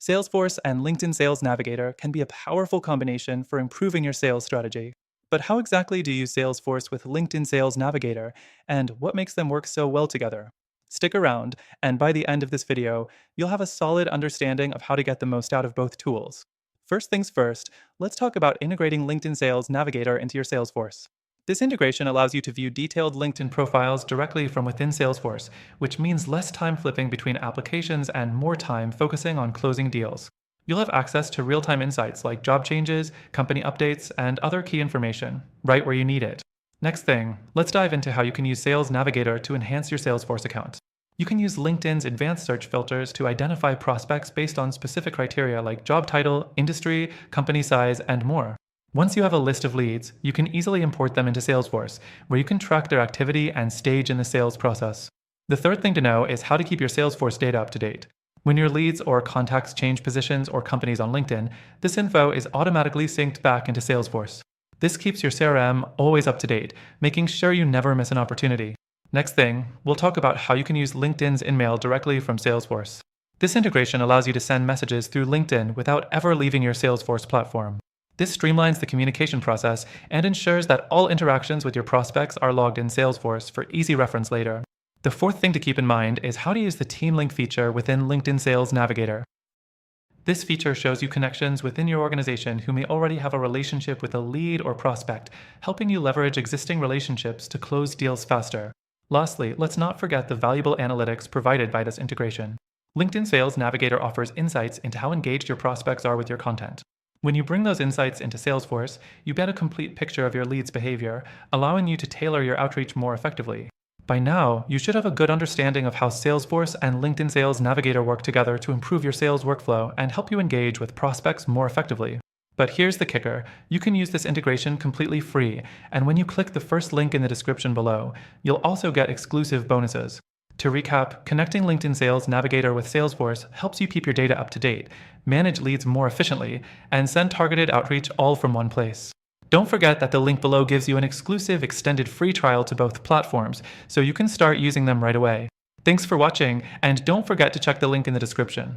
Salesforce and LinkedIn Sales Navigator can be a powerful combination for improving your sales strategy. But how exactly do you use Salesforce with LinkedIn Sales Navigator, and what makes them work so well together? Stick around, and by the end of this video, you'll have a solid understanding of how to get the most out of both tools. First things first, let's talk about integrating LinkedIn Sales Navigator into your Salesforce. This integration allows you to view detailed LinkedIn profiles directly from within Salesforce, which means less time flipping between applications and more time focusing on closing deals. You'll have access to real-time insights like job changes, company updates, and other key information, right where you need it. Next thing, let's dive into how you can use Sales Navigator to enhance your Salesforce account. You can use LinkedIn's advanced search filters to identify prospects based on specific criteria like job title, industry, company size, and more. Once you have a list of leads, you can easily import them into Salesforce, where you can track their activity and stage in the sales process. The third thing to know is how to keep your Salesforce data up to date. When your leads or contacts change positions or companies on LinkedIn, this info is automatically synced back into Salesforce. This keeps your CRM always up to date, making sure you never miss an opportunity. Next thing, we'll talk about how you can use LinkedIn's InMail directly from Salesforce. This integration allows you to send messages through LinkedIn without ever leaving your Salesforce platform. This streamlines the communication process and ensures that all interactions with your prospects are logged in Salesforce for easy reference later. The fourth thing to keep in mind is how to use the Team Link feature within LinkedIn Sales Navigator. This feature shows you connections within your organization who may already have a relationship with a lead or prospect, helping you leverage existing relationships to close deals faster. Lastly, let's not forget the valuable analytics provided by this integration. LinkedIn Sales Navigator offers insights into how engaged your prospects are with your content. When you bring those insights into Salesforce, you get a complete picture of your leads' behavior, allowing you to tailor your outreach more effectively. By now, you should have a good understanding of how Salesforce and LinkedIn Sales Navigator work together to improve your sales workflow and help you engage with prospects more effectively. But here's the kicker, you can use this integration completely free, and when you click the first link in the description below, you'll also get exclusive bonuses. To recap, connecting LinkedIn Sales Navigator with Salesforce helps you keep your data up to date, manage leads more efficiently, and send targeted outreach all from one place. Don't forget that the link below gives you an exclusive extended free trial to both platforms, so you can start using them right away. Thanks for watching, and don't forget to check the link in the description.